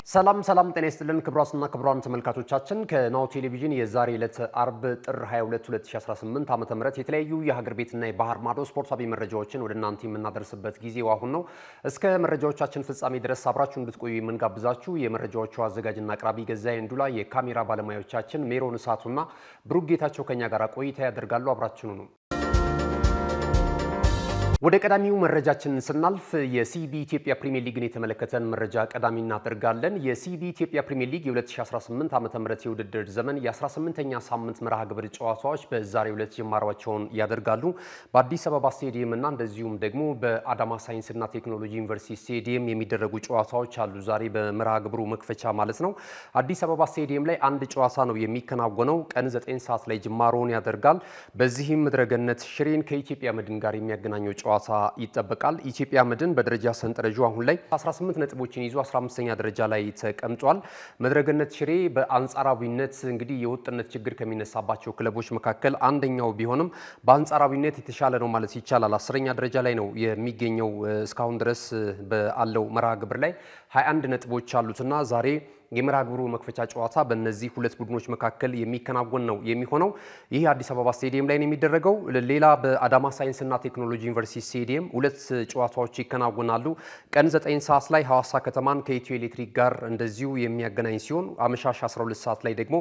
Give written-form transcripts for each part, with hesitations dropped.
ሰላም ጤና ይስጥልን ክቡራትና ክቡራን ተመልካቾቻችን ከናሁ ቴሌቪዥን የዛሬ ዕለት አርብ ጥር 22 2018 ዓ.ም የተለያዩ የሀገር ቤትና የባህር ማዶ ስፖርታዊ መረጃዎችን ወደ እናንተ የምናደርስበት ጊዜው አሁን ነው። እስከ መረጃዎቻችን ፍጻሜ ድረስ አብራችሁ እንድትቆዩ የምንጋብዛችሁ የመረጃዎቹ አዘጋጅና አቅራቢ ገዛይ እንዱላ፣ የካሜራ ባለሙያዎቻችን ሜሮን እሳቱና ብሩክ ጌታቸው ከኛ ጋር ቆይታ ያደርጋሉ። አብራችሁኑ ነው። ወደ ቀዳሚው መረጃችን ስናልፍ የሲቢ ኢትዮጵያ ፕሪሚየር ሊግን የተመለከተን መረጃ ቀዳሚ እናደርጋለን። የሲቢ ኢትዮጵያ ፕሪሚየር ሊግ የ2018 ዓ.ም የውድድር ዘመን የ18ኛ ሳምንት መርሃ ግብር ጨዋታዎች በዛሬው ዕለት ጅማሬያቸውን ያደርጋሉ። በአዲስ አበባ ስቴዲየም እና እንደዚሁም ደግሞ በአዳማ ሳይንስና ቴክኖሎጂ ዩኒቨርሲቲ ስቴዲየም የሚደረጉ ጨዋታዎች አሉ። ዛሬ በመርሃ ግብሩ መክፈቻ ማለት ነው። አዲስ አበባ ስቴዲየም ላይ አንድ ጨዋታ ነው የሚከናወነው። ቀን 9 ሰዓት ላይ ጅማሬውን ያደርጋል። በዚህም ምድረገነት ሽሬን ከኢትዮጵያ መድን ጋር የሚያገናኘው ጨዋታ ይጠበቃል። ኢትዮጵያ መድን በደረጃ ሰንጠረዡ አሁን ላይ 18 ነጥቦችን ይዞ 15ኛ ደረጃ ላይ ተቀምጧል። መድረገነት ሽሬ በአንጻራዊነት እንግዲህ የወጥነት ችግር ከሚነሳባቸው ክለቦች መካከል አንደኛው ቢሆንም በአንጻራዊነት የተሻለ ነው ማለት ይቻላል። 10ኛ ደረጃ ላይ ነው የሚገኘው። እስካሁን ድረስ ባለው መርሃ ግብር ላይ 21 ነጥቦች አሉትና ዛሬ የመርሃ ግብሩ መክፈቻ ጨዋታ በእነዚህ ሁለት ቡድኖች መካከል የሚከናወን ነው የሚሆነው። ይህ አዲስ አበባ ስቴዲየም ላይ ነው የሚደረገው። ሌላ በአዳማ ሳይንስና ቴክኖሎጂ ዩኒቨርሲቲ ስቴዲየም ሁለት ጨዋታዎች ይከናወናሉ። ቀን 9 ሰዓት ላይ ሐዋሳ ከተማን ከኢትዮ ኤሌክትሪክ ጋር እንደዚሁ የሚያገናኝ ሲሆን አመሻሽ 12 ሰዓት ላይ ደግሞ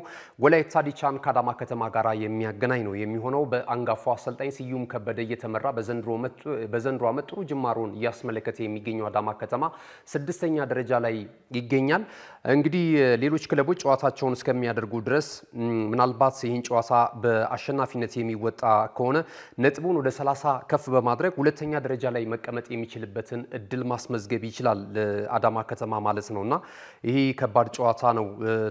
ወላይታ ዲቻን ከአዳማ ከተማ ጋር የሚያገናኝ ነው የሚሆነው። በአንጋፋው አሰልጣኝ ስዩም ከበደ እየተመራ በዘንድሮ ዓመት ጥሩ ጅማሮን እያስመለከተ የሚገኘው አዳማ ከተማ 6ኛ ደረጃ ላይ ይገኛል። እንግዲህ ሌሎች ክለቦች ጨዋታቸውን እስከሚያደርጉ ድረስ ምናልባት ይህን ጨዋታ በአሸናፊነት የሚወጣ ከሆነ ነጥቡን ወደ 30 ከፍ በማድረግ ሁለተኛ ደረጃ ላይ መቀመጥ የሚችልበትን እድል ማስመዝገብ ይችላል አዳማ ከተማ ማለት ነውና ይሄ ከባድ ጨዋታ ነው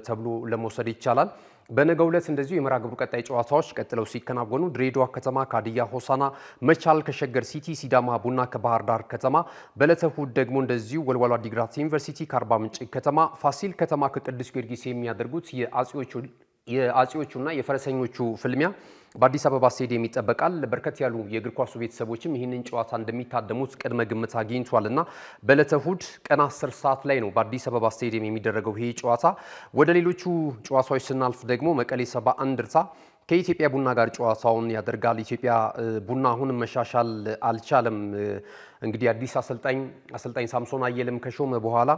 ተብሎ ለመውሰድ ይቻላል። በነገው ዕለት እንደዚሁ የመርሃ ግብሩ ቀጣይ ጨዋታዎች ቀጥለው ሲከናወኑ ድሬዳዋ ከተማ ከሀዲያ ሆሳና፣ መቻል ከሸገር ሲቲ፣ ሲዳማ ቡና ከባህር ዳር ከተማ፣ በዕለተ እሁድ ደግሞ እንደዚሁ ወልዋሎ ዓዲግራት ዩኒቨርሲቲ ከአርባ ምንጭ ከተማ፣ ፋሲል ከተማ ከቅዱስ ጊዮርጊስ የሚያደርጉት የአጼዎቹና የፈረሰኞቹ ፍልሚያ በአዲስ አበባ ስቴዲየም ይጠበቃል። በርከት ያሉ የእግር ኳሱ ቤተሰቦችም ይህንን ጨዋታ እንደሚታደሙት ቅድመ ግምት አግኝቷልና በዕለተ እሁድ ቀን 10 ሰዓት ላይ ነው በአዲስ አበባ ስቴዲየም የሚደረገው ይሄ ጨዋታ። ወደ ሌሎቹ ጨዋታዎች ስናልፍ ደግሞ መቀሌ ሰባ እንደርታ ከኢትዮጵያ ቡና ጋር ጨዋታውን ያደርጋል። ኢትዮጵያ ቡና አሁንም መሻሻል አልቻለም። እንግዲህ አዲስ አሰልጣኝ ሳምሶን አየለም ከሾመ በኋላ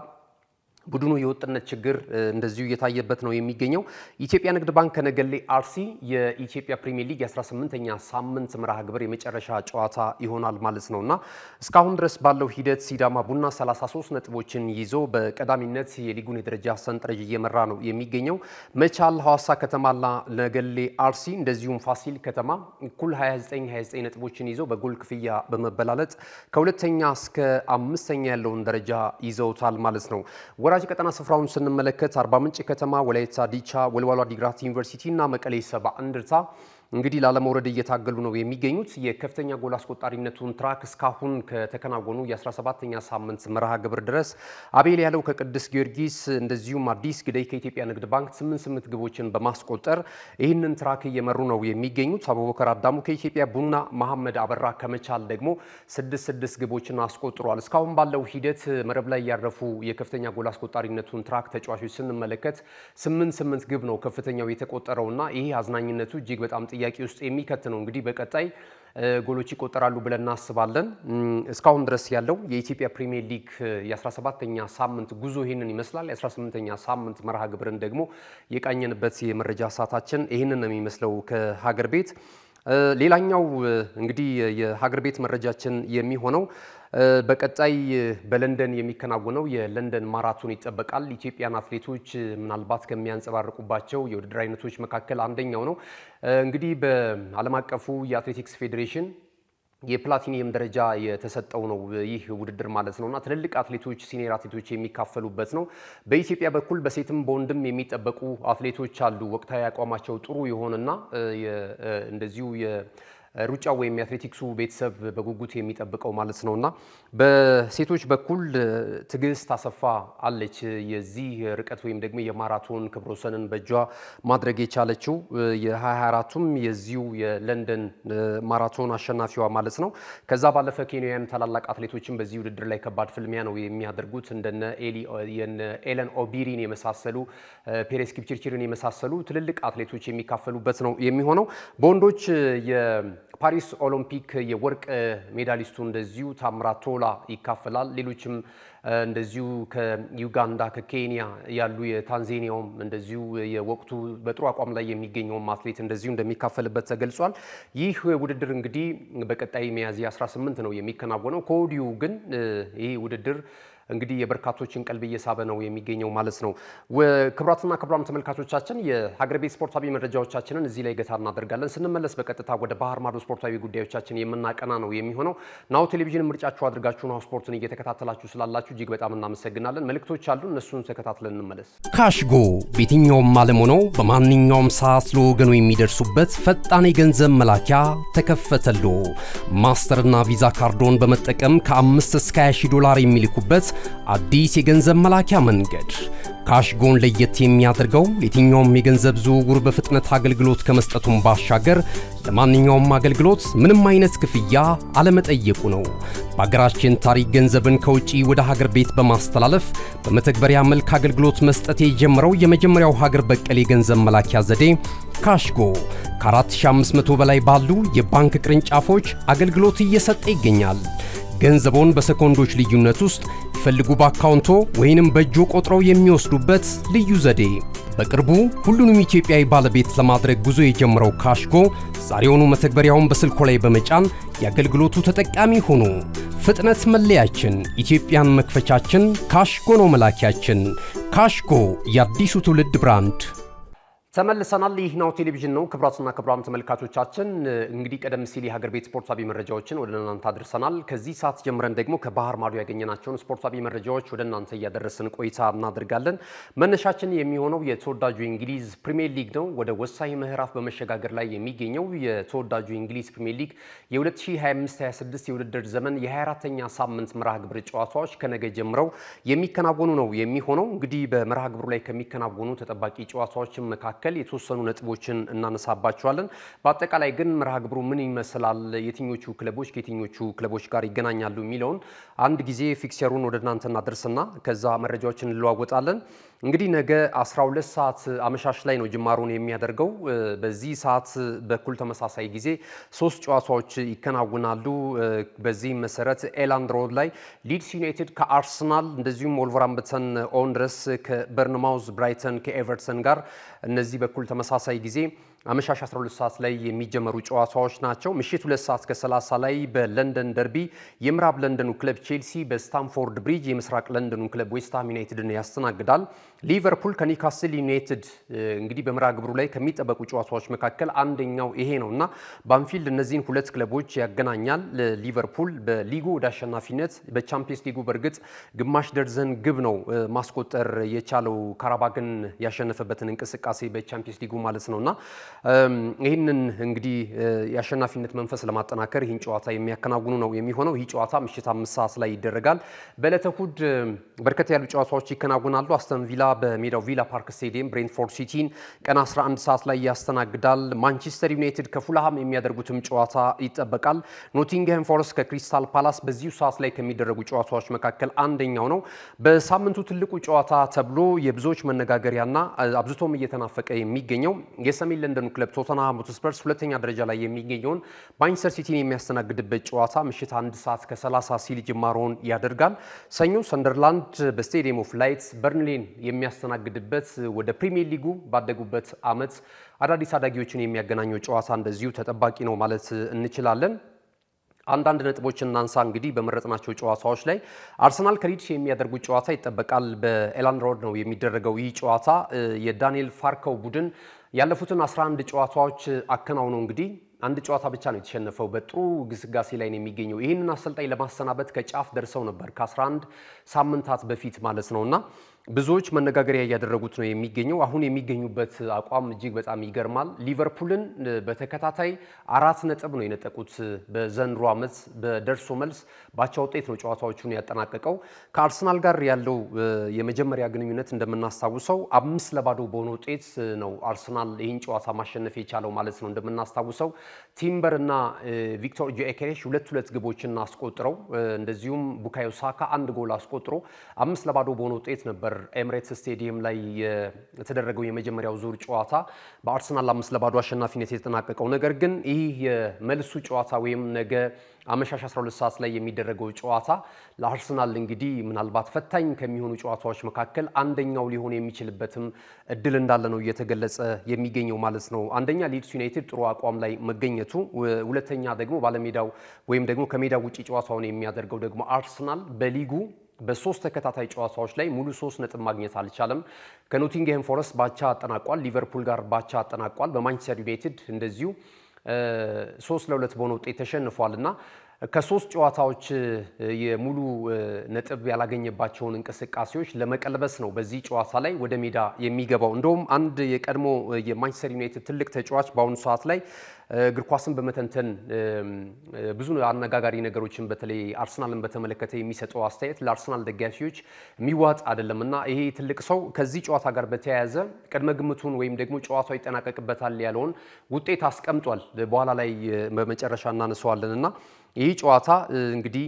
ቡድኑ የወጥነት ችግር እንደዚሁ እየታየበት ነው የሚገኘው። ኢትዮጵያ ንግድ ባንክ ከነገሌ አርሲ የኢትዮጵያ ፕሪሚየር ሊግ የ18ኛ ሳምንት መርሃ ግብር የመጨረሻ ጨዋታ ይሆናል ማለት ነውና እስካሁን ድረስ ባለው ሂደት ሲዳማ ቡና 33 ነጥቦችን ይዞ በቀዳሚነት የሊጉን የደረጃ ሰንጠረዥ እየመራ ነው የሚገኘው። መቻል፣ ሐዋሳ ከተማና ነገሌ አርሲ እንደዚሁም ፋሲል ከተማ እኩል 29 ነጥቦችን ይዘው በጎል ክፍያ በመበላለጥ ከሁለተኛ እስከ አምስተኛ ያለውን ደረጃ ይዘውታል ማለት ነው። ወራጅ ቀጠና ስፍራውን ስንመለከት አርባ ምንጭ ከተማ፣ ወላይታ ዲቻ፣ ወልዋሎ ዓዲግራት ዩኒቨርሲቲ እና መቀሌ ሰባ እንደርታ እንግዲህ ላለመውረድ እየታገሉ ነው የሚገኙት። የከፍተኛ ጎል አስቆጣሪነቱን ትራክ እስካሁን ከተከናወኑ የ17ኛ ሳምንት መርሃ ግብር ድረስ አቤል ያለው ከቅዱስ ጊዮርጊስ እንደዚሁም አዲስ ግደይ ከኢትዮጵያ ንግድ ባንክ 8 ግቦችን በማስቆጠር ይህንን ትራክ እየመሩ ነው የሚገኙት። አቡበከር አዳሙ ከኢትዮጵያ ቡና፣ መሐመድ አበራ ከመቻል ደግሞ 6 ግቦችን አስቆጥሯል። እስካሁን ባለው ሂደት መረብ ላይ ያረፉ የከፍተኛ ጎል አስቆጣሪነቱን ትራክ ተጫዋቾች ስንመለከት 8 ግብ ነው ከፍተኛው የተቆጠረውና ይሄ አዝናኝነቱ እጅግ በጣም ጥያቄ ውስጥ የሚከት ነው። እንግዲህ በቀጣይ ጎሎች ይቆጠራሉ ብለን እናስባለን። እስካሁን ድረስ ያለው የኢትዮጵያ ፕሪሚየር ሊግ የ17ኛ ሳምንት ጉዞ ይህንን ይመስላል። የ18ኛ ሳምንት መርሃ ግብርን ደግሞ የቃኘንበት የመረጃ ሰዓታችን ይህንን ነው የሚመስለው ከሀገር ቤት። ሌላኛው እንግዲህ የሀገር ቤት መረጃችን የሚሆነው በቀጣይ በለንደን የሚከናወነው የለንደን ማራቶን ይጠበቃል። ኢትዮጵያን አትሌቶች ምናልባት ከሚያንጸባርቁባቸው የውድድር አይነቶች መካከል አንደኛው ነው። እንግዲህ በዓለም አቀፉ የአትሌቲክስ ፌዴሬሽን የፕላቲኒየም ደረጃ የተሰጠው ነው ይህ ውድድር ማለት ነውና ትልልቅ አትሌቶች ሲኒየር አትሌቶች የሚካፈሉበት ነው። በኢትዮጵያ በኩል በሴትም በወንድም የሚጠበቁ አትሌቶች አሉ። ወቅታዊ አቋማቸው ጥሩ የሆነና እንደዚሁ ሩጫው ወይም የአትሌቲክሱ ቤተሰብ በጉጉት የሚጠብቀው ማለት ነውና በሴቶች በኩል ትግስት አሰፋ አለች የዚህ ርቀት ወይም ደግሞ የማራቶን ክብረ ወሰንን በእጇ ማድረግ የቻለችው የ2024ቱም የዚሁ የለንደን ማራቶን አሸናፊዋ ማለት ነው። ከዛ ባለፈ ኬንያውያን ታላላቅ አትሌቶችን በዚህ ውድድር ላይ ከባድ ፍልሚያ ነው የሚያደርጉት እንደነ ኤለን ኦቢሪን የመሳሰሉ ፔሬስ ኪፕቺርቺርን የመሳሰሉ ትልልቅ አትሌቶች የሚካፈሉበት ነው የሚሆነው። በወንዶች የፓሪስ ኦሎምፒክ የወርቅ ሜዳሊስቱ እንደዚሁ ታምራት ቶላ ይካፈላል። ሌሎችም እንደዚሁ ከዩጋንዳ ከኬንያ ያሉ የታንዛኒያውም እንደዚሁ የወቅቱ በጥሩ አቋም ላይ የሚገኘው አትሌት እንደዚሁ እንደሚካፈልበት ተገልጿል። ይህ ውድድር እንግዲህ በቀጣይ ሚያዝያ 18 ነው የሚከናወነው። ከወዲሁ ግን ይህ ውድድር እንግዲህ የበርካቶችን ቀልብ እየሳበ ነው የሚገኘው ማለት ነው። ክቡራትና ክቡራን ተመልካቾቻችን የሀገር ቤት ስፖርታዊ መረጃዎቻችንን እዚህ ላይ ገታ እናደርጋለን። ስንመለስ በቀጥታ ወደ ባህር ማዶ ስፖርታዊ ጉዳዮቻችን የምናቀና ነው የሚሆነው። ናሁ ቴሌቪዥን ምርጫችሁ አድርጋችሁ ናሁ ስፖርትን እየተከታተላችሁ ስላላችሁ እጅግ በጣም እናመሰግናለን። መልእክቶች አሉ፣ እነሱን ተከታትለን እንመለስ። ካሽጎ በየትኛውም ዓለም ሆነው በማንኛውም ሰዓት ለወገኑ የሚደርሱበት ፈጣን የገንዘብ መላኪያ ተከፈተሎ። ማስተርና ቪዛ ካርዶን በመጠቀም ከ5 እስከ 20 ዶላር የሚልኩበት አዲስ የገንዘብ መላኪያ መንገድ። ካሽጎን ለየት የሚያደርገው የትኛውም የገንዘብ ዝውውር በፍጥነት አገልግሎት ከመስጠቱም ባሻገር ለማንኛውም አገልግሎት ምንም አይነት ክፍያ አለመጠየቁ ነው። በሀገራችን ታሪክ ገንዘብን ከውጪ ወደ ሀገር ቤት በማስተላለፍ በመተግበሪያ መልክ አገልግሎት መስጠት የጀመረው የመጀመሪያው ሀገር በቀል የገንዘብ መላኪያ ዘዴ ካሽጎ ከ4500 በላይ ባሉ የባንክ ቅርንጫፎች አገልግሎት እየሰጠ ይገኛል። ገንዘቦን በሰኮንዶች ልዩነት ውስጥ ይፈልጉ በአካውንቶ ወይንም በእጆ ቆጥረው የሚወስዱበት ልዩ ዘዴ። በቅርቡ ሁሉንም ኢትዮጵያዊ ባለቤት ለማድረግ ጉዞ የጀመረው ካሽጎ ዛሬውኑ መተግበሪያውን በስልኮ ላይ በመጫን የአገልግሎቱ ተጠቃሚ ሆኖ ፍጥነት መለያችን፣ ኢትዮጵያን መክፈቻችን፣ ካሽጎ ነው መላኪያችን። ካሽጎ የአዲሱ ትውልድ ብራንድ። ተመልሰናል። ይህ ናሁ ቴሌቪዥን ነው። ክቡራትና ክቡራን ተመልካቾቻችን እንግዲህ ቀደም ሲል የሀገር ቤት ስፖርታዊ መረጃዎችን ወደ እናንተ አድርሰናል። ከዚህ ሰዓት ጀምረን ደግሞ ከባህር ማዶ ያገኘናቸውን ስፖርታዊ መረጃዎች ወደ እናንተ እያደረስን ቆይታ እናደርጋለን። መነሻችን የሚሆነው የተወዳጁ የእንግሊዝ ፕሪሚየር ሊግ ነው። ወደ ወሳኝ ምዕራፍ በመሸጋገር ላይ የሚገኘው የተወዳጁ የእንግሊዝ ፕሪሚየር ሊግ የ2025/26 የውድድር ዘመን የ24ኛ ሳምንት መርሃ ግብር ጨዋታዎች ከነገ ጀምረው የሚከናወኑ ነው የሚሆነው። እንግዲህ በመርሃ ግብሩ ላይ ከሚከናወኑ ተጠባቂ ጨዋታዎች መካከል የተወሰኑ ነጥቦችን እናነሳባቸዋለን። በአጠቃላይ ግን መርሃ ግብሩ ምን ይመስላል፣ የትኞቹ ክለቦች ከየትኞቹ ክለቦች ጋር ይገናኛሉ የሚለውን አንድ ጊዜ ፊክቸሩን ወደ እናንተ እናደርስና ከዛ መረጃዎችን እንለዋወጣለን። እንግዲህ ነገ 12 ሰዓት አመሻሽ ላይ ነው ጅማሩን የሚያደርገው። በዚህ ሰዓት በኩል ተመሳሳይ ጊዜ 3 ጨዋታዎች ይከናወናሉ። በዚህ መሰረት ኤላንድ ሮድ ላይ ሊድስ ዩናይትድ ከአርሰናል እንደዚሁም ወልቨርሃምፕተን ኦንድረስ ከበርንማውዝ፣ ብራይተን ከኤቨርተን ጋር እነዚህ በኩል ተመሳሳይ ጊዜ አመሻሽ 12 ሰዓት ላይ የሚጀመሩ ጨዋታዎች ናቸው። ምሽት 2 ሰዓት ከ30 ላይ በለንደን ደርቢ የምዕራብ ለንደኑ ክለብ ቼልሲ በስታንፎርድ ብሪጅ የምስራቅ ለንደኑ ክለብ ዌስትሃም ዩናይትድን ያስተናግዳል። ሊቨርፑል ከኒውካስል ዩናይትድ እንግዲህ በመርሃ ግብሩ ላይ ከሚጠበቁ ጨዋታዎች መካከል አንደኛው ይሄ ነውና በአንፊልድ እነዚህን ሁለት ክለቦች ያገናኛል። ሊቨርፑል በሊጉ ወደ አሸናፊነት በቻምፒየንስ ሊጉ በእርግጥ ግማሽ ደርዘን ግብ ነው ማስቆጠር የቻለው ካራባግን ያሸነፈበትን እንቅስቃሴ በቻምፒየንስ ሊጉ ማለት ነውና ይህንን እንግዲህ የአሸናፊነት መንፈስ ለማጠናከር ይህን ጨዋታ የሚያከናውኑ ነው የሚሆነው። ይህ ጨዋታ ምሽት 5 ሰዓት ላይ ይደረጋል። በዕለተ እሁድ በርከት ያሉ ጨዋታዎች ይከናወናሉ። አስተን ቪላ በሜዳው ቪላ ፓርክ ስቴዲየም ብሬንትፎርድ ሲቲን ቀን 11 ሰዓት ላይ ያስተናግዳል። ማንቸስተር ዩናይትድ ከፉልሃም የሚያደርጉትም ጨዋታ ይጠበቃል። ኖቲንግሃም ፎረስት ከክሪስታል ፓላስ በዚሁ ሰዓት ላይ ከሚደረጉ ጨዋታዎች መካከል አንደኛው ነው። በሳምንቱ ትልቁ ጨዋታ ተብሎ የብዙዎች መነጋገሪያና አብዝቶም እየተናፈቀ የሚገኘው የሰሜን ለንደኑ ክለብ ቶተንሃም ሆትስፐርስ ሁለተኛ ደረጃ ላይ የሚገኘውን ማንቸስተር ሲቲን የሚያስተናግድበት ጨዋታ ምሽት 1 ሰዓት ከ30 ሲል ጅማሮውን ያደርጋል። ሰኞ ሰንደርላንድ በስቴዲየም ኦፍ ላይትስ በርንሌን የሚያስተናግድበት ወደ ፕሪሚየር ሊጉ ባደጉበት ዓመት አዳዲስ አዳጊዎችን የሚያገናኘው ጨዋታ እንደዚሁ ተጠባቂ ነው ማለት እንችላለን። አንዳንድ ነጥቦችን እናንሳ። እንግዲህ በመረጥናቸው ጨዋታዎች ላይ አርሰናል ከሊድስ የሚያደርጉት ጨዋታ ይጠበቃል። በኤላንድ ሮድ ነው የሚደረገው ይህ ጨዋታ። የዳንኤል ፋርከው ቡድን ያለፉትን 11 ጨዋታዎች አከናውኖ እንግዲህ አንድ ጨዋታ ብቻ ነው የተሸነፈው። በጥሩ ግስጋሴ ላይ ነው የሚገኘው። ይህንን አሰልጣኝ ለማሰናበት ከጫፍ ደርሰው ነበር ከ11 ሳምንታት በፊት ማለት ነውና ብዙዎች መነጋገሪያ እያደረጉት ነው የሚገኘው። አሁን የሚገኙበት አቋም እጅግ በጣም ይገርማል። ሊቨርፑልን በተከታታይ 4 ነጥብ ነው የነጠቁት። በዘንድሮ ዓመት በደርሶ መልስ ባቻ ውጤት ነው ጨዋታዎቹን ያጠናቀቀው። ከአርሰናል ጋር ያለው የመጀመሪያ ግንኙነት እንደምናስታውሰው 5-0 በሆነ ውጤት ነው አርሰናል ይህን ጨዋታ ማሸነፍ የቻለው ማለት ነው። እንደምናስታውሰው ቲምበር እና ቪክቶር ጆኬሬሽ 2 ግቦችን አስቆጥረው እንደዚሁም ቡካዮ ሳካ 1 ጎል አስቆጥሮ 5-0 በሆነ ውጤት ነበር ኤምሬትስ ስቴዲየም ላይ የተደረገው የመጀመሪያው ዙር ጨዋታ በአርሰናል 5-0 አሸናፊነት የተጠናቀቀው። ነገር ግን ይህ የመልሱ ጨዋታ ወይም ነገ አመሻሽ 12 ሰዓት ላይ የሚደረገው ጨዋታ ለአርሰናል እንግዲህ ምናልባት ፈታኝ ከሚሆኑ ጨዋታዎች መካከል አንደኛው ሊሆን የሚችልበትም እድል እንዳለ ነው እየተገለጸ የሚገኘው ማለት ነው። አንደኛ ሊድስ ዩናይትድ ጥሩ አቋም ላይ መገኘቱ፣ ሁለተኛ ደግሞ ባለሜዳው ወይም ደግሞ ከሜዳው ውጪ ጨዋታውን የሚያደርገው ደግሞ አርሰናል በሊጉ በ3 ተከታታይ ጨዋታዎች ላይ ሙሉ 3 ነጥብ ማግኘት አልቻለም። ከኖቲንግሃም ፎረስት ባቻ አጠናቋል። ሊቨርፑል ጋር ባቻ አጠናቋል። በማንቸስተር ዩናይትድ እንደዚሁ 3-2 በሆነ ውጤት ተሸንፏል እና ከ3 ጨዋታዎች የሙሉ ነጥብ ያላገኘባቸውን እንቅስቃሴዎች ለመቀልበስ ነው በዚህ ጨዋታ ላይ ወደ ሜዳ የሚገባው። እንደውም አንድ የቀድሞ የማንቸስተር ዩናይትድ ትልቅ ተጫዋች በአሁኑ ሰዓት ላይ እግር ኳስን በመተንተን ብዙ አነጋጋሪ ነገሮችን በተለይ አርሰናልን በተመለከተ የሚሰጠው አስተያየት ለአርሰናል ደጋፊዎች የሚዋጥ አይደለም እና ይሄ ትልቅ ሰው ከዚህ ጨዋታ ጋር በተያያዘ ቅድመ ግምቱን ወይም ደግሞ ጨዋታው ይጠናቀቅበታል ያለውን ውጤት አስቀምጧል። በኋላ ላይ በመጨረሻ እናነሳዋለን እና ይህ ጨዋታ እንግዲህ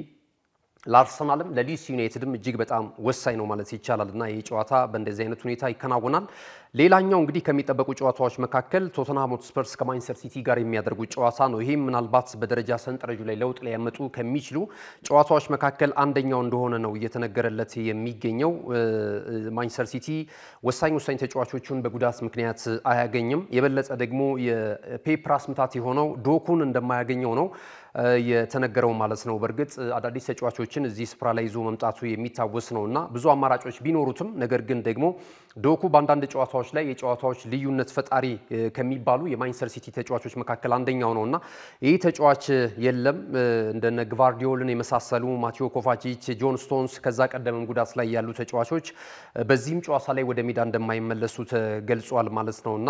ለአርሰናልም ለሊድስ ዩናይትድም እጅግ በጣም ወሳኝ ነው ማለት ይቻላል እና ይህ ጨዋታ በእንደዚህ አይነት ሁኔታ ይከናወናል። ሌላኛው እንግዲህ ከሚጠበቁ ጨዋታዎች መካከል ቶተንሃም ሆትስፐርስ ከማንቸስተር ሲቲ ጋር የሚያደርጉት ጨዋታ ነው። ይህም ምናልባት በደረጃ ሰንጠረዡ ላይ ለውጥ ሊያመጡ ከሚችሉ ጨዋታዎች መካከል አንደኛው እንደሆነ ነው እየተነገረለት የሚገኘው። ማንቸስተር ሲቲ ወሳኝ ተጫዋቾቹን በጉዳት ምክንያት አያገኝም። የበለጠ ደግሞ የፔፕ ራስ ምታት የሆነው ዶኩን እንደማያገኘው ነው የተነገረው ማለት ነው። በእርግጥ አዳዲስ ተጫዋቾችን እዚህ ስፍራ ላይ ይዞ መምጣቱ የሚታወስ ነው እና ብዙ አማራጮች ቢኖሩትም ነገር ግን ደግሞ ዶኩ በአንዳንድ ጨዋታዎች ላይ የጨዋታዎች ልዩነት ፈጣሪ ከሚባሉ የማንቸስተር ሲቲ ተጫዋቾች መካከል አንደኛው ነው እና ይህ ተጫዋች የለም። እንደነ ግቫርዲዮልን የመሳሰሉ ማቴዎ ኮቫቺች፣ ጆን ስቶንስ ከዛ ቀደምም ጉዳት ላይ ያሉ ተጫዋቾች በዚህም ጨዋታ ላይ ወደ ሜዳ እንደማይመለሱ ተገልጿል ማለት ነው እና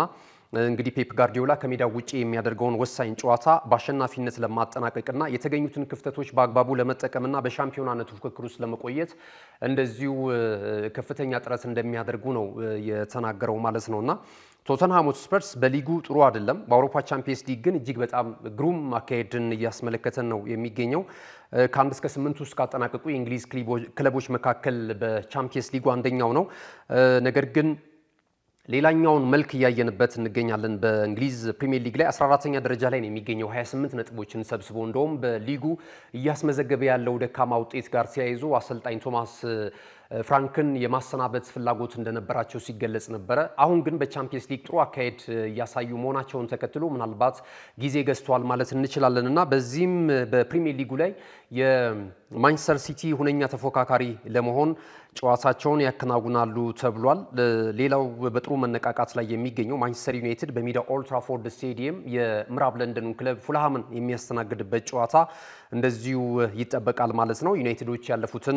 እንግዲህ ፔፕ ጋርዲዮላ ከሜዳው ውጪ የሚያደርገውን ወሳኝ ጨዋታ በአሸናፊነት ለማጠናቀቅና የተገኙትን ክፍተቶች በአግባቡ ለመጠቀምና በሻምፒዮናነቱ ፉክክር ውስጥ ለመቆየት እንደዚሁ ከፍተኛ ጥረት እንደሚያደርጉ ነው የተናገረው ማለት ነውና ቶተንሃም ሆትስፐርስ በሊጉ ጥሩ አይደለም። በአውሮፓ ቻምፒየንስ ሊግ ግን እጅግ በጣም ግሩም አካሄድን እያስመለከተን ነው የሚገኘው። ከ1 እስከ 8 ውስጥ ካጠናቀቁ የእንግሊዝ ክለቦች መካከል በቻምፒየንስ ሊጉ አንደኛው ነው። ነገር ግን ሌላኛውን መልክ እያየንበት እንገኛለን። በእንግሊዝ ፕሪሚየር ሊግ ላይ 14ኛ ደረጃ ላይ ነው የሚገኘው 28 ነጥቦችን ሰብስቦ እንደውም በሊጉ እያስመዘገበ ያለው ደካማ ውጤት ጋር ተያይዞ አሰልጣኝ ቶማስ ፍራንክን የማሰናበት ፍላጎት እንደነበራቸው ሲገለጽ ነበረ። አሁን ግን በቻምፒየንስ ሊግ ጥሩ አካሄድ እያሳዩ መሆናቸውን ተከትሎ ምናልባት ጊዜ ገዝተዋል ማለት እንችላለን እና በዚህም በፕሪሚየር ሊጉ ላይ የማንቸስተር ሲቲ ሁነኛ ተፎካካሪ ለመሆን ጨዋታቸውን ያከናውናሉ ተብሏል። ሌላው በጥሩ መነቃቃት ላይ የሚገኘው ማንቸስተር ዩናይትድ በሜዳ ኦልድ ትራፎርድ ስቴዲየም የምዕራብ ለንደኑ ክለብ ፉልሃምን የሚያስተናግድበት ጨዋታ እንደዚሁ ይጠበቃል ማለት ነው። ዩናይትዶች ያለፉትን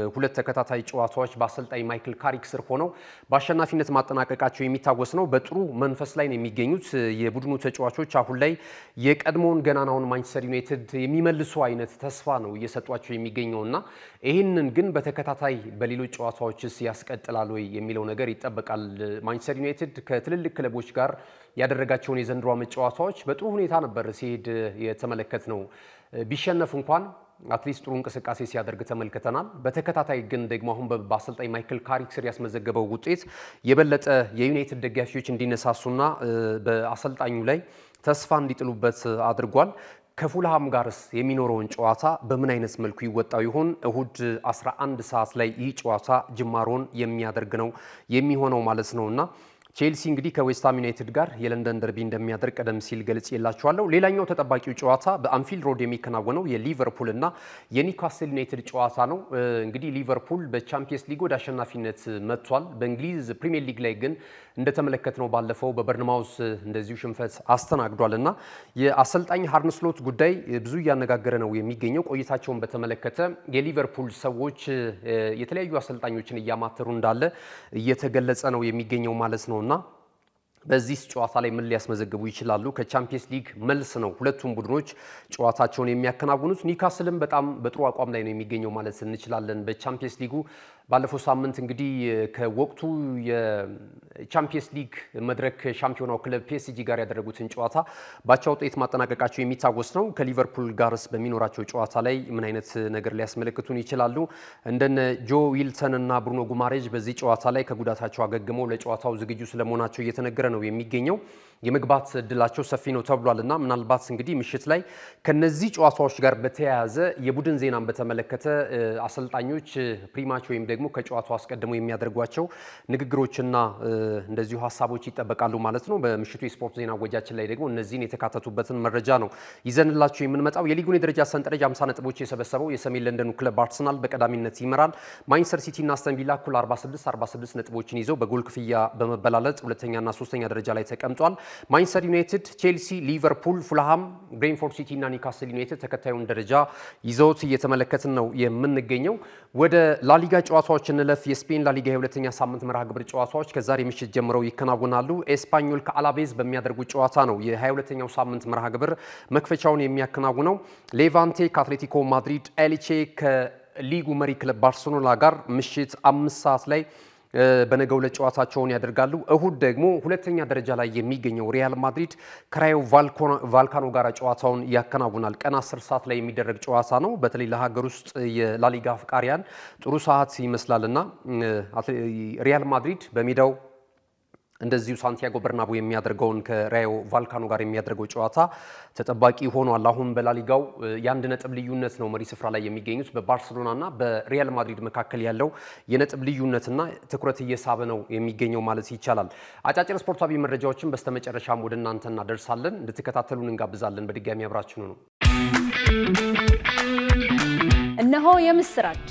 2 ተከታታይ ጨዋታዎች በአሰልጣኝ ማይክል ካሪክ ስር ሆነው በአሸናፊነት ማጠናቀቃቸው የሚታወስ ነው። በጥሩ መንፈስ ላይ ነው የሚገኙት የቡድኑ ተጫዋቾች። አሁን ላይ የቀድሞውን ገናናውን ማንቸስተር ዩናይትድ የሚመልሱ አይነት ተስፋ ነው እየሰጧቸው የሚገኘውና ይህንን ግን በተከታታይ በሌሎች ጨዋታዎችስ ያስቀጥላል ወይ የሚለው ነገር ይጠበቃል። ማንቸስተር ዩናይትድ ከትልልቅ ክለቦች ጋር ያደረጋቸውን የዘንድሮ ዓመት ጨዋታዎች በጥሩ ሁኔታ ነበር ሲሄድ የተመለከት ነው። ቢሸነፍ እንኳን አትሊስት ጥሩ እንቅስቃሴ ሲያደርግ ተመልክተናል። በተከታታይ ግን ደግሞ አሁን በአሰልጣኝ ማይክል ካሪክ ስር ያስመዘገበው ውጤት የበለጠ የዩናይትድ ደጋፊዎች እንዲነሳሱና በአሰልጣኙ ላይ ተስፋ እንዲጥሉበት አድርጓል። ከፉልሃም ጋርስ የሚኖረውን ጨዋታ በምን አይነት መልኩ ይወጣው ይሆን? እሁድ 11 ሰዓት ላይ ይህ ጨዋታ ጅማሮን የሚያደርግ ነው የሚሆነው ማለት ነውና ቼልሲ እንግዲህ ከዌስትሃም ዩናይትድ ጋር የለንደን ደርቢ እንደሚያደርግ ቀደም ሲል ገልጬላችኋለሁ። ሌላኛው ተጠባቂው ጨዋታ በአንፊልድ ሮድ የሚከናወነው የሊቨርፑል እና የኒውካስል ዩናይትድ ጨዋታ ነው። እንግዲህ ሊቨርፑል በቻምፒየንስ ሊግ ወደ አሸናፊነት መጥቷል። በእንግሊዝ ፕሪሚየር ሊግ ላይ ግን እንደተመለከትነው ባለፈው በበርንማውዝ እንደዚሁ ሽንፈት አስተናግዷል እና የአሰልጣኝ አርነ ስሎት ጉዳይ ብዙ እያነጋገረ ነው የሚገኘው። ቆይታቸውን በተመለከተ የሊቨርፑል ሰዎች የተለያዩ አሰልጣኞችን እያማተሩ እንዳለ እየተገለጸ ነው የሚገኘው ማለት ነው እና በዚህ ጨዋታ ላይ ምን ሊያስመዘግቡ ይችላሉ? ከቻምፒየንስ ሊግ መልስ ነው ሁለቱም ቡድኖች ጨዋታቸውን የሚያከናውኑት። ኒውካስልም በጣም በጥሩ አቋም ላይ ነው የሚገኘው ማለት እንችላለን። በቻምፒየንስ ሊጉ ባለፈው ሳምንት እንግዲህ ከወቅቱ የቻምፒየንስ ሊግ መድረክ ሻምፒዮናው ክለብ ፒኤስጂ ጋር ያደረጉትን ጨዋታ ባቻ ውጤት ማጠናቀቃቸው የሚታወስ ነው። ከሊቨርፑል ጋርስ በሚኖራቸው ጨዋታ ላይ ምን አይነት ነገር ሊያስመለክቱን ይችላሉ? እንደነ ጆ ዊልሰን እና ብሩኖ ጉማሬጅ በዚህ ጨዋታ ላይ ከጉዳታቸው አገግመው ለጨዋታው ዝግጁ ስለመሆናቸው እየተነገረ ነው የሚገኘው። የመግባት እድላቸው ሰፊ ነው ተብሏልና ምናልባት እንግዲህ ምሽት ላይ ከነዚህ ጨዋታዎች ጋር በተያያዘ የቡድን ዜናን በተመለከተ አሰልጣኞች ፕሪማች ወይም ደግሞ ከጨዋታው አስቀድመው የሚያደርጓቸው ንግግሮችና እንደዚሁ ሀሳቦች ይጠበቃሉ ማለት ነው። በምሽቱ የስፖርት ዜና ወጃችን ላይ ደግሞ እነዚህን የተካተቱበትን መረጃ ነው ይዘንላችሁ የምንመጣው። የሊጉን የደረጃ ሰንጠረዥ 50 ነጥቦች የሰበሰበው የሰሜን ለንደኑ ክለብ አርሰናል በቀዳሚነት ይመራል። ማንቸስተር ሲቲ እና አስተን ቪላ እኩል 46 ነጥቦችን ይዘው በጎል ክፍያ በመበላለጥ ሁለተኛና ሶስተኛ ደረጃ ላይ ተቀምጧል። ማንቸስተር ዩናይትድ፣ ቼልሲ፣ ሊቨርፑል፣ ፉልሃም፣ ብሬንፎርድ ሲቲ እና ኒውካስል ዩናይትድ ተከታዩን ደረጃ ይዘውት እየተመለከትን ነው የምንገኘው። ወደ ላሊጋ ጨዋታዎች እንለፍ። የስፔን ላሊጋ የሁለተኛ ሳምንት መርሃ ግብር ጨዋታዎች ከዛሬ ምሽት ጀምረው ይከናወናሉ። ኤስፓኞል ከአላቤዝ በሚያደርጉት ጨዋታ ነው የ22ኛው ሳምንት መርሃ ግብር መክፈቻውን የሚያከናውነው። ሌቫንቴ ከአትሌቲኮ ማድሪድ፣ ኤልቼ ከሊጉ መሪ ክለብ ባርሴሎና ጋር ምሽት 5 ሰዓት ላይ በነገው ዕለት ጨዋታቸውን ያደርጋሉ። እሁድ ደግሞ ሁለተኛ ደረጃ ላይ የሚገኘው ሪያል ማድሪድ ከራዮ ቫልካኖ ጋር ጨዋታውን ያከናውናል። ቀን 10 ሰዓት ላይ የሚደረግ ጨዋታ ነው። በተለይ ለሀገር ውስጥ የላሊጋ አፍቃሪያን ጥሩ ሰዓት ይመስላልና ሪያል ማድሪድ በሜዳው እንደዚሁ ሳንቲያጎ በርናቡ የሚያደርገውን ከራዮ ቫልካኖ ጋር የሚያደርገው ጨዋታ ተጠባቂ ሆኗል። አሁን በላሊጋው የአንድ ነጥብ ልዩነት ነው መሪ ስፍራ ላይ የሚገኙት። በባርሴሎናና በሪያል ማድሪድ መካከል ያለው የነጥብ ልዩነትና ትኩረት እየሳበ ነው የሚገኘው ማለት ይቻላል። አጫጭር ስፖርታዊ መረጃዎችን በስተመጨረሻም ወደ እናንተ እናደርሳለን። እንድትከታተሉን እንጋብዛለን። በድጋሚ አብራችኑ ነው። እነሆ የምስራች!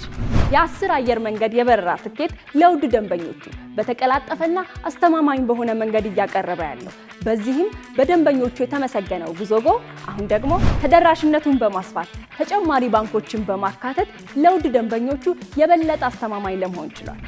የ10 አየር መንገድ የበረራ ትኬት ለውድ ደንበኞቹ በተቀላጠፈና አስተማማኝ በሆነ መንገድ እያቀረበ ያለው። በዚህም በደንበኞቹ የተመሰገነው ጉዞጎ አሁን ደግሞ ተደራሽነቱን በማስፋት ተጨማሪ ባንኮችን በማካተት ለውድ ደንበኞቹ የበለጠ አስተማማኝ ለመሆን ችሏል።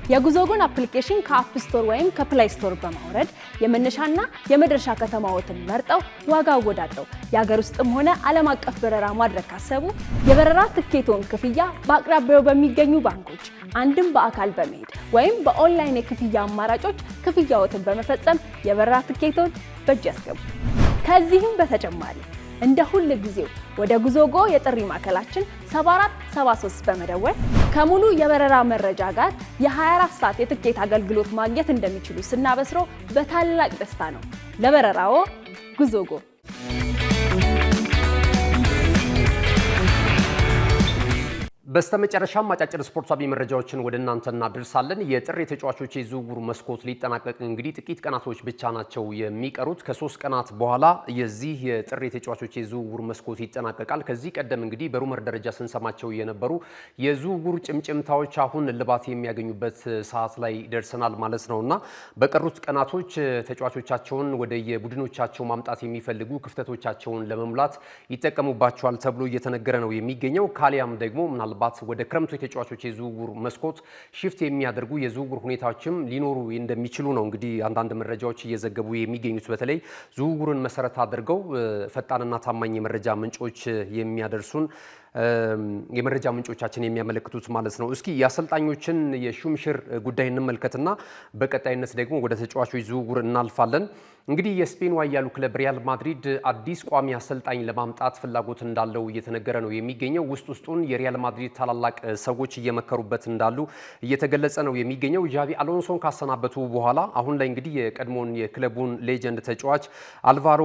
የጉዞጎን አፕሊኬሽን ከአፕ ስቶር ወይም ከፕላይ ስቶር በማውረድ የመነሻና የመድረሻ ከተማዎትን መርጠው ዋጋ አወዳድረው የሀገር ውስጥም ሆነ ዓለም አቀፍ በረራ ማድረግ ካሰቡ የበረራ ትኬቶን ክፍያ በአቅራቢያው በሚገኙ ባንኮች አንድም በአካል በመሄድ ወይም በኦንላይን የክፍያ አማራጮች ክፍያዎትን በመፈጸም የበረራ ትኬቶን በእጅ ያስገቡ። ከዚህም በተጨማሪ እንደ ሁል ጊዜው ወደ ጉዞጎ የጥሪ ማዕከላችን 7473 በመደወል ከሙሉ የበረራ መረጃ ጋር የ24 ሰዓት የትኬት አገልግሎት ማግኘት እንደሚችሉ ስናበስሮ በታላቅ ደስታ ነው። ለበረራዎ ጉዞጎ። በስተመጨረሻም አጫጭር ስፖርታዊ መረጃዎችን ወደ እናንተ እናደርሳለን። የጥር የተጫዋቾች የዝውውር መስኮት ሊጠናቀቅ እንግዲህ ጥቂት ቀናቶች ብቻ ናቸው የሚቀሩት። ከ3 ቀናት በኋላ የዚህ የጥር የተጫዋቾች የዝውውር መስኮት ይጠናቀቃል። ከዚህ ቀደም እንግዲህ በሩመር ደረጃ ስንሰማቸው የነበሩ የዝውውር ጭምጭምታዎች አሁን እልባት የሚያገኙበት ሰዓት ላይ ደርሰናል ማለት ነውና በቀሩት ቀናቶች ተጫዋቾቻቸውን ወደ የቡድኖቻቸው ማምጣት የሚፈልጉ ክፍተቶቻቸውን ለመሙላት ይጠቀሙባቸዋል ተብሎ እየተነገረ ነው የሚገኘው። ካሊያም ደግሞ ምናልባት ወደ ክረምቱ የተጫዋቾች የዝውውር መስኮት ሽፍት የሚያደርጉ የዝውውር ሁኔታዎችም ሊኖሩ እንደሚችሉ ነው እንግዲህ አንዳንድ መረጃዎች እየዘገቡ የሚገኙት። በተለይ ዝውውሩን መሰረት አድርገው ፈጣንና ታማኝ የመረጃ ምንጮች የሚያደርሱን የመረጃ ምንጮቻችን የሚያመለክቱት ማለት ነው። እስኪ የአሰልጣኞችን የሹምሽር ጉዳይ እንመልከትና በቀጣይነት ደግሞ ወደ ተጫዋቾች ዝውውር እናልፋለን። እንግዲህ የስፔን ኃያሉ ክለብ ሪያል ማድሪድ አዲስ ቋሚ አሰልጣኝ ለማምጣት ፍላጎት እንዳለው እየተነገረ ነው የሚገኘው። ውስጡን የሪያል ማድሪድ ታላላቅ ሰዎች እየመከሩበት እንዳሉ እየተገለጸ ነው የሚገኘው። ጃቪ አሎንሶን ካሰናበቱ በኋላ አሁን ላይ እንግዲህ የቀድሞውን የክለቡን ሌጀንድ ተጫዋች አልቫሮ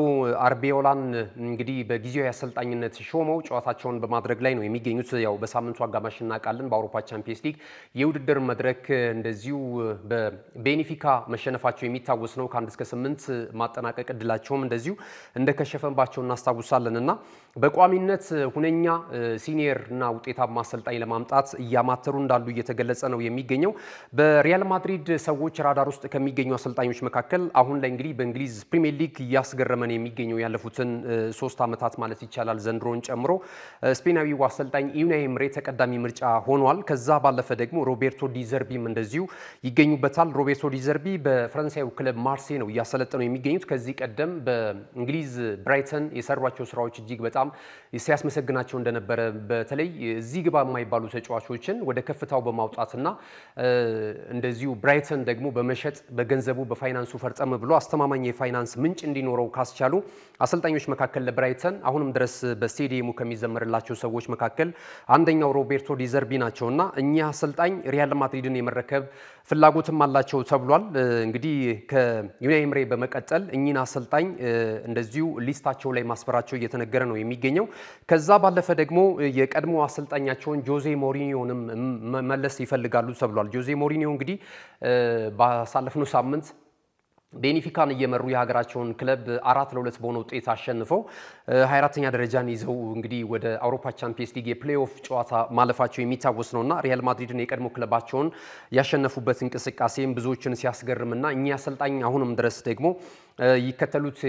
አርቤዮላን እንግዲህ በጊዜያዊ አሰልጣኝነት ሾመው ጨዋታቸውን በማድረግ በማድረግ ላይ ነው የሚገኙት። ያው በሳምንቱ አጋማሽ እናውቃለን በአውሮፓ ቻምፒየንስ ሊግ የውድድር መድረክ እንደዚሁ በቤኒፊካ መሸነፋቸው የሚታወስ ነው። ከ1 እስከ 8 ማጠናቀቅ እድላቸውም እንደዚሁ እንደከሸፈባቸው እናስታውሳለን እና በቋሚነት ሁነኛ ሲኒየር እና ውጤታማ አሰልጣኝ ለማምጣት እያማተሩ እንዳሉ እየተገለጸ ነው የሚገኘው። በሪያል ማድሪድ ሰዎች ራዳር ውስጥ ከሚገኙ አሰልጣኞች መካከል አሁን ላይ እንግዲህ በእንግሊዝ ፕሪሚየር ሊግ እያስገረመን የሚገኘው ያለፉትን 3 ዓመታት ማለት ይቻላል ዘንድሮን ጨምሮ ስፔናዊው አሰልጣኝ ዩናይ ኤምሬ ተቀዳሚ ምርጫ ሆኗል። ከዛ ባለፈ ደግሞ ሮቤርቶ ዲዘርቢም እንደዚሁ ይገኙበታል። ሮቤርቶ ዲዘርቢ በፈረንሳዩ ክለብ ማርሴ ነው እያሰለጠኑ የሚገኙት። ከዚህ ቀደም በእንግሊዝ ብራይተን የሰሯቸው ስራዎች እጅግ በጣም ሲያስመሰግናቸው እንደነበረ በተለይ እዚህ ግባ የማይባሉ ተጫዋቾችን ወደ ከፍታው በማውጣትና እንደዚሁ ብራይተን ደግሞ በመሸጥ በገንዘቡ በፋይናንሱ ፈርጠም ብሎ አስተማማኝ የፋይናንስ ምንጭ እንዲኖረው ካስቻሉ አሰልጣኞች መካከል ለብራይተን አሁንም ድረስ በስቴዲየሙ ከሚዘመርላቸው ሰዎች መካከል አንደኛው ሮቤርቶ ዲዘርቢ ናቸውና እኚህ አሰልጣኝ ሪያል ማድሪድን የመረከብ ፍላጎትም አላቸው ተብሏል። እንግዲህ ከዩናይ ኤምሬ በመቀጠል እኚህን አሰልጣኝ እንደዚሁ ሊስታቸው ላይ ማስፈራቸው እየተነገረ ነው የሚገኘው። ከዛ ባለፈ ደግሞ የቀድሞ አሰልጣኛቸውን ጆዜ ሞሪኒዮንም መለስ ይፈልጋሉ ተብሏል። ጆዜ ሞሪኒዮ እንግዲህ ባሳለፍነው ሳምንት ቤኒፊካን እየመሩ የሀገራቸውን ክለብ 4-2 በሆነ ውጤት አሸንፈው 24ኛ ደረጃን ይዘው እንግዲህ ወደ አውሮፓ ቻምፒየንስ ሊግ የፕሌይኦፍ ጨዋታ ማለፋቸው የሚታወስ ነውና ሪያል ማድሪድን የቀድሞ ክለባቸውን ያሸነፉበት እንቅስቃሴም ብዙዎችን ሲያስገርምና እኚህ አሰልጣኝ አሁንም ድረስ ደግሞ ይከተሉት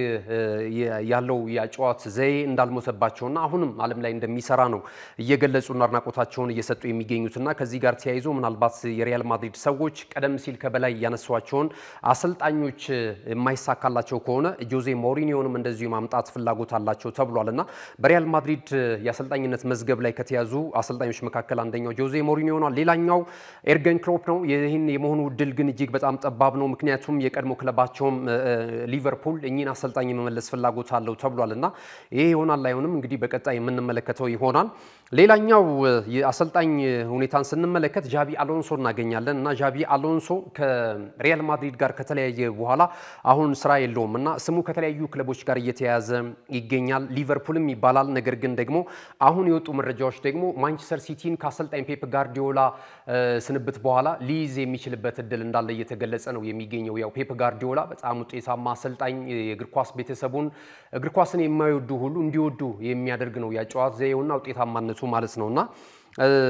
ያለው የጨዋታ ዘዬ እንዳልሞተባቸውና አሁንም ዓለም ላይ እንደሚሰራ ነው እየገለጹና አድናቆታቸውን እየሰጡ የሚገኙትና ከዚህ ጋር ተያይዞ ምናልባት የሪያል ማድሪድ ሰዎች ቀደም ሲል ከበላይ ያነሷቸውን አሰልጣኞች የማይሳካላቸው ከሆነ ጆዜ ሞሪኒዮንም እንደዚሁ ማምጣት ፍላጎት አላቸው ተብሏልና በሪያል ማድሪድ የአሰልጣኝነት መዝገብ ላይ ከተያዙ አሰልጣኞች መካከል አንደኛው ጆዜ ሞሪኒዮ ነው። ሌላኛው ኤርገን ክሎፕ ነው። ይህን የመሆኑ እድል ግን እጅግ በጣም ጠባብ ነው። ምክንያቱም የቀድሞ ክለባቸውም ሊቨርፑል እኚህን አሰልጣኝ የመመለስ ፍላጎት አለው ተብሏልና ይሄ ይሆናል አይሆንም እንግዲህ በቀጣይ የምንመለከተው ይሆናል። ሌላኛው የአሰልጣኝ ሁኔታን ስንመለከት ዣቢ አሎንሶ እናገኛለን እና ዣቢ አሎንሶ ከሪያል ማድሪድ ጋር ከተለያየ በኋላ አሁን ስራ የለውም እና ስሙ ከተለያዩ ክለቦች ጋር እየተያያዘ ይገኛል። ሊቨርፑልም ይባላል። ነገር ግን ደግሞ አሁን የወጡ መረጃዎች ደግሞ ማንቸስተር ሲቲን ከአሰልጣኝ ፔፕ ጋርዲዮላ ስንብት በኋላ ሊይዝ የሚችልበት እድል እንዳለ እየተገለጸ ነው የሚገኘው። ያው ፔፕ ጋርዲዮላ በጣም ውጤታማ አሰልጣኝ የእግር ኳስ ቤተሰቡን እግር ኳስን የማይወዱ ሁሉ እንዲወዱ የሚያደርግ ነው ያጨዋት ዘዬውና ውጤታማነቱ ማለት ነውና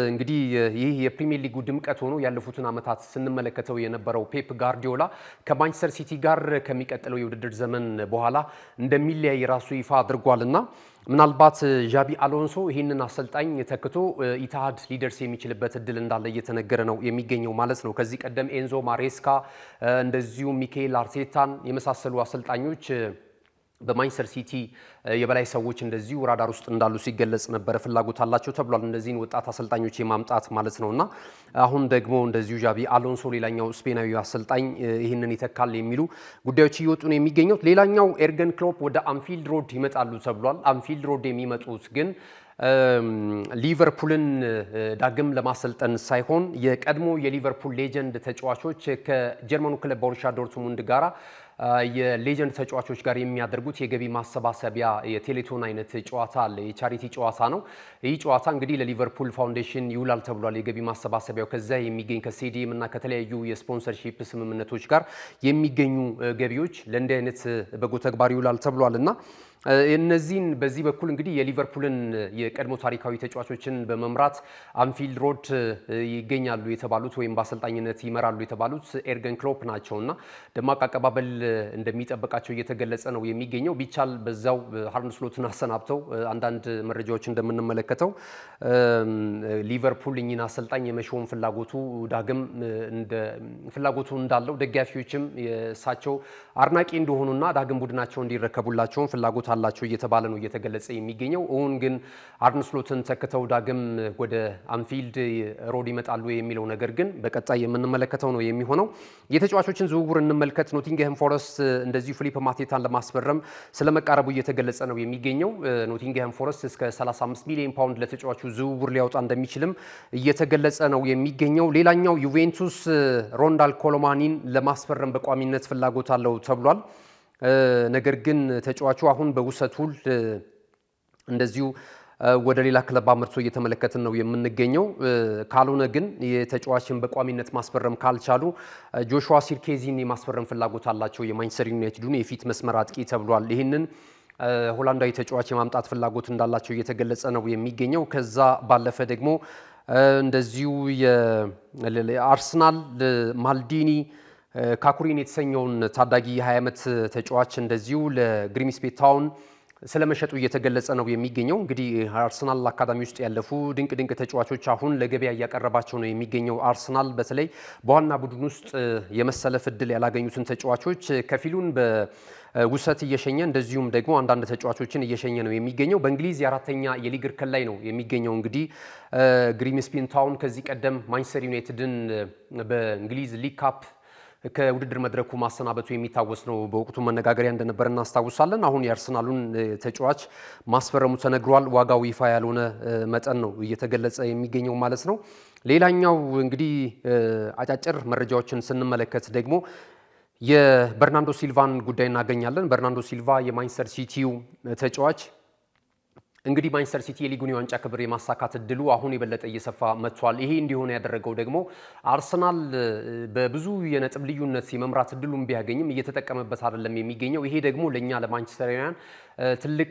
እንግዲህ ይህ የፕሪሚየር ሊጉ ድምቀት ሆኖ ያለፉትን ዓመታት ስንመለከተው የነበረው ፔፕ ጋርዲዮላ ከማንቸስተር ሲቲ ጋር ከሚቀጥለው የውድድር ዘመን በኋላ እንደሚለያይ ራሱ ይፋ አድርጓልና ምናልባት ዣቢ አሎንሶ ይህንን አሰልጣኝ ተክቶ ኢትሃድ ሊደርስ የሚችልበት እድል እንዳለ እየተነገረ ነው የሚገኘው ማለት ነው። ከዚህ ቀደም ኤንዞ ማሬስካ እንደዚሁ ሚኬል አርቴታን የመሳሰሉ አሰልጣኞች በማንቸስተር ሲቲ የበላይ ሰዎች እንደዚሁ ራዳር ውስጥ እንዳሉ ሲገለጽ ነበር። ፍላጎት አላቸው ተብሏል እነዚህን ወጣት አሰልጣኞች የማምጣት ማለት ነውና አሁን ደግሞ እንደዚሁ ዣቢ አሎንሶ ሌላኛው ስፔናዊ አሰልጣኝ ይህንን ይተካል የሚሉ ጉዳዮች እየወጡ ነው የሚገኙት። ሌላኛው ኤርገን ክሎፕ ወደ አንፊልድ ሮድ ይመጣሉ ተብሏል። አንፊልድ ሮድ የሚመጡት ግን ሊቨርፑልን ዳግም ለማሰልጠን ሳይሆን የቀድሞ የሊቨርፑል ሌጀንድ ተጫዋቾች ከጀርመኑ ክለብ ቦሩሲያ ዶርትሙንድ ጋራ የሌጀንድ ተጫዋቾች ጋር የሚያደርጉት የገቢ ማሰባሰቢያ የቴሌቶን አይነት ጨዋታ አለ። የቻሪቲ ጨዋታ ነው። ይህ ጨዋታ እንግዲህ ለሊቨርፑል ፋውንዴሽን ይውላል ተብሏል። የገቢ ማሰባሰቢያው ከዛ የሚገኝ ከስቴዲየም እና ከተለያዩ የስፖንሰርሺፕ ስምምነቶች ጋር የሚገኙ ገቢዎች ለእንዲህ አይነት በጎ ተግባር ይውላል ተብሏል እና እነዚህን በዚህ በኩል እንግዲህ የሊቨርፑልን የቀድሞ ታሪካዊ ተጫዋቾችን በመምራት አንፊልድ ሮድ ይገኛሉ የተባሉት ወይም በአሰልጣኝነት ይመራሉ የተባሉት ኤርገን ክሎፕ ናቸውና ደማቅ አቀባበል እንደሚጠብቃቸው እየተገለጸ ነው የሚገኘው። ቢቻል በዛው አርነ ስሎትን አሰናብተው አንዳንድ መረጃዎች እንደምንመለከተው ሊቨርፑል እኚህን አሰልጣኝ የመሾም ፍላጎቱ ዳግም ፍላጎቱ እንዳለው ደጋፊዎችም የእሳቸው አድናቂ እንደሆኑና ዳግም ቡድናቸው እንዲረከቡላቸውን ፍላጎት አላቸው እየተባለ ነው እየተገለጸ የሚገኘው። እውን ግን አርነ ስሎትን ተክተው ዳግም ወደ አንፊልድ ሮድ ይመጣሉ የሚለው ነገር ግን በቀጣይ የምንመለከተው ነው የሚሆነው። የተጫዋቾችን ዝውውር እንመልከት። ኖቲንግሃም ፎረስት እንደዚሁ ፊሊፕ ማቴታን ለማስፈረም ስለመቃረቡ እየተገለጸ ነው የሚገኘው። ኖቲንግሃም ፎረስት እስከ 35 ሚሊዮን ፓውንድ ለተጫዋቹ ዝውውር ሊያወጣ እንደሚችልም እየተገለጸ ነው የሚገኘው። ሌላኛው ዩቬንቱስ ሮንዳል ኮሎማኒን ለማስፈረም በቋሚነት ፍላጎት አለው ተብሏል። ነገር ግን ተጫዋቹ አሁን በውሰት ውል እንደዚሁ ወደ ሌላ ክለብ አምርቶ እየተመለከትን ነው የምንገኘው። ካልሆነ ግን የተጫዋችን በቋሚነት ማስፈረም ካልቻሉ ጆሹዋ ሲርኬዚን የማስፈረም ፍላጎት አላቸው የማንቸስተር ዩናይትዱን የፊት መስመር አጥቂ ተብሏል። ይህንን ሆላንዳዊ ተጫዋች የማምጣት ፍላጎት እንዳላቸው እየተገለጸ ነው የሚገኘው። ከዛ ባለፈ ደግሞ እንደዚሁ የአርሰናል ማልዲኒ ካኩሪን የተሰኘውን ታዳጊ የ20 ዓመት ተጫዋች እንደዚሁ ለግሪምስቢ ታውን ስለመሸጡ እየተገለጸ ነው የሚገኘው። እንግዲህ አርሰናል አካዳሚ ውስጥ ያለፉ ድንቅ ተጫዋቾች አሁን ለገበያ እያቀረባቸው ነው የሚገኘው። አርሰናል በተለይ በዋና ቡድን ውስጥ የመሰለፍ እድል ያላገኙትን ተጫዋቾች ከፊሉን በውሰት እየሸኘ እንደዚሁም ደግሞ አንዳንድ ተጫዋቾችን እየሸኘ ነው የሚገኘው። በእንግሊዝ የአራተኛ የሊግ እርከን ላይ ነው የሚገኘው። እንግዲህ ግሪምስቢ ታውን ከዚህ ቀደም ማንቸስተር ዩናይትድን በእንግሊዝ ሊግ ካፕ ከውድድር መድረኩ ማሰናበቱ የሚታወስ ነው። በወቅቱ መነጋገሪያ እንደነበር እናስታውሳለን። አሁን የአርሰናሉን ተጫዋች ማስፈረሙ ተነግሯል። ዋጋው ይፋ ያልሆነ መጠን ነው እየተገለጸ የሚገኘው ማለት ነው። ሌላኛው እንግዲህ አጫጭር መረጃዎችን ስንመለከት ደግሞ የበርናንዶ ሲልቫን ጉዳይ እናገኛለን። በርናንዶ ሲልቫ የማንቸስተር ሲቲው ተጫዋች እንግዲህ ማንቸስተር ሲቲ የሊጉን የዋንጫ ክብር የማሳካት እድሉ አሁን የበለጠ እየሰፋ መጥቷል። ይሄ እንዲሆነ ያደረገው ደግሞ አርሰናል በብዙ የነጥብ ልዩነት የመምራት እድሉን ቢያገኝም እየተጠቀመበት አይደለም የሚገኘው። ይሄ ደግሞ ለኛ ለማንቸስተራውያን ትልቅ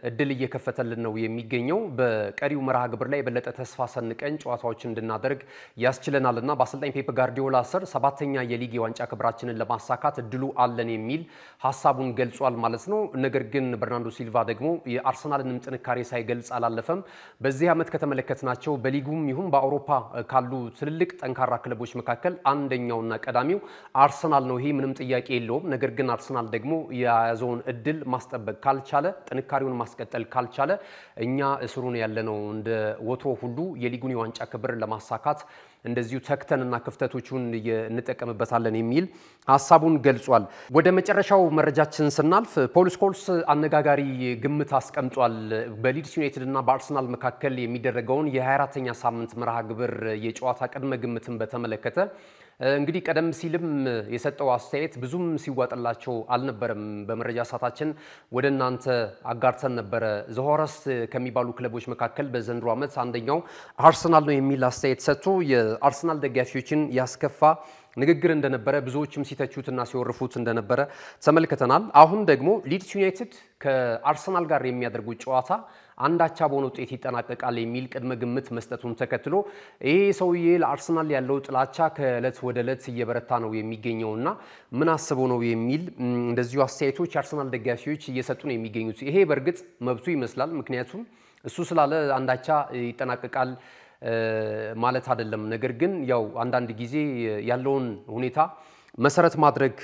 እድል እየከፈተልን ነው የሚገኘው። በቀሪው መርሃ ግብር ላይ የበለጠ ተስፋ ሰንቀን ጨዋታዎችን እንድናደርግ ያስችለናልና በአሰልጣኝ ፔፕ ጋርዲዮላ ስር 7ኛ የሊግ የዋንጫ ክብራችንን ለማሳካት እድሉ አለን የሚል ሀሳቡን ገልጿል ማለት ነው። ነገር ግን በርናንዶ ሲልቫ ደግሞ የአርሰናልንም ጥንካሬ ሳይገልጽ አላለፈም። በዚህ ዓመት ከተመለከትናቸው በሊጉም ይሁን በአውሮፓ ካሉ ትልልቅ ጠንካራ ክለቦች መካከል አንደኛውና ቀዳሚው አርሰናል ነው። ይሄ ምንም ጥያቄ የለውም። ነገር ግን አርሰናል ደግሞ የያዘውን እድል ማስጠበቅ ካልቻለ፣ ጥንካሬውን ማስቀጠል ካልቻለ እኛ እስሩን ያለነው እንደ ወትሮ ሁሉ የሊጉን የዋንጫ ክብር ለማሳካት እንደዚሁ ተክተንና ክፍተቶቹን እንጠቀምበታለን የሚል ሀሳቡን ገልጿል። ወደ መጨረሻው መረጃችን ስናልፍ ፖል ስኮልስ አነጋጋሪ ግምት አስቀምጧል። በሊድስ ዩናይትድ እና በአርሰናል መካከል የሚደረገውን የ24ኛ ሳምንት መርሃ ግብር የጨዋታ ቅድመ ግምትን በተመለከተ እንግዲህ ቀደም ሲልም የሰጠው አስተያየት ብዙም ሲዋጥላቸው አልነበረም። በመረጃ ሰዓታችን ወደ እናንተ አጋርተን ነበረ። ዘሆረስ ከሚባሉ ክለቦች መካከል በዘንድሮ ዓመት አንደኛው አርሰናል ነው የሚል አስተያየት ሰጥቶ የአርሰናል ደጋፊዎችን ያስከፋ ንግግር እንደነበረ ብዙዎችም ሲተቹትና ሲወርፉት እንደነበረ ተመልክተናል። አሁን ደግሞ ሊድስ ዩናይትድ ከአርሰናል ጋር የሚያደርጉት ጨዋታ አንዳቻ በሆነ ውጤት ይጠናቀቃል የሚል ቅድመ ግምት መስጠቱን ተከትሎ ይሄ ሰውዬ ለአርሰናል ያለው ጥላቻ ከእለት ወደ እለት እየበረታ ነው የሚገኘውና ምን አስበው ነው የሚል እንደዚሁ አስተያየቶች የአርሰናል ደጋፊዎች እየሰጡ ነው የሚገኙት። ይሄ በእርግጥ መብቱ ይመስላል። ምክንያቱም እሱ ስላለ አንዳቻ ይጠናቀቃል ማለት አይደለም። ነገር ግን ያው አንዳንድ ጊዜ ያለውን ሁኔታ መሰረት ማድረግ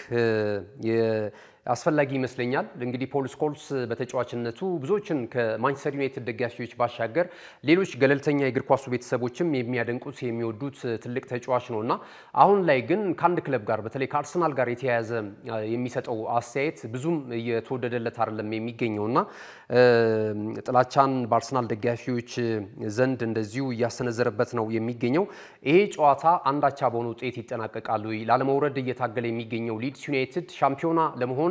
አስፈላጊ ይመስለኛል። እንግዲህ ፖል ስኮልስ በተጫዋችነቱ ብዙዎችን ከማንቸስተር ዩናይትድ ደጋፊዎች ባሻገር ሌሎች ገለልተኛ የእግር ኳሱ ቤተሰቦችም የሚያደንቁት የሚወዱት ትልቅ ተጫዋች ነውና አሁን ላይ ግን ከአንድ ክለብ ጋር በተለይ ከአርሰናል ጋር የተያያዘ የሚሰጠው አስተያየት ብዙም እየተወደደለት አይደለም የሚገኘውና ጥላቻን በአርሰናል ደጋፊዎች ዘንድ እንደዚሁ እያሰነዘረበት ነው የሚገኘው። ይሄ ጨዋታ አንዳቻ በሆነ ውጤት ይጠናቀቃሉ። ላለመውረድ እየታገለ የሚገኘው ሊድስ ዩናይትድ ሻምፒዮና ለመሆን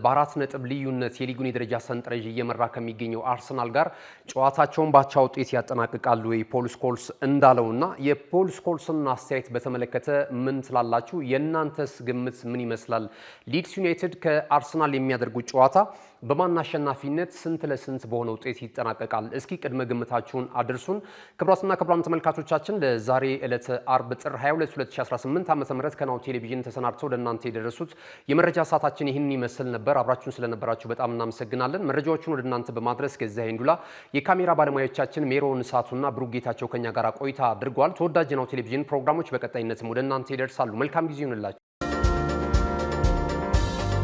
በ4 ነጥብ ልዩነት የሊጉን የደረጃ ሰንጠረዥ እየመራ ከሚገኘው አርሰናል ጋር ጨዋታቸውን ባቻ ውጤት ያጠናቅቃሉ ወይ ፖል ስኮልስ እንዳለውና የፖል ስኮልስን አስተያየት በተመለከተ ምን ትላላችሁ? የእናንተስ ግምት ምን ይመስላል? ሊድስ ዩናይትድ ከአርሰናል የሚያደርጉት ጨዋታ በማን አሸናፊነት ስንት ለስንት በሆነ ውጤት ይጠናቀቃል? እስኪ ቅድመ ግምታችሁን አድርሱን። ክቡራትና ክቡራን ተመልካቾቻችን ለዛሬ ዕለተ አርብ ጥር 22 2018 ዓ.ም ከናሁ ቴሌቪዥን ተሰናድተው ለእናንተ የደረሱት የመረጃ ሰዓታችን ይህን ይመስል ነበር። አብራችሁን ስለነበራችሁ በጣም እናመሰግናለን። መረጃዎቹን ወደ እናንተ በማድረስ ገዛኸኝ ዱላ፣ የካሜራ ባለሙያዎቻችን ሜሮን ሳቱና ብሩክ ጌታቸው ከኛ ጋር ቆይታ አድርጓል። ተወዳጅ ናሁ ቴሌቪዥን ፕሮግራሞች በቀጣይነትም ወደ እናንተ ይደርሳሉ። መልካም ጊዜ ይሁንላችሁ።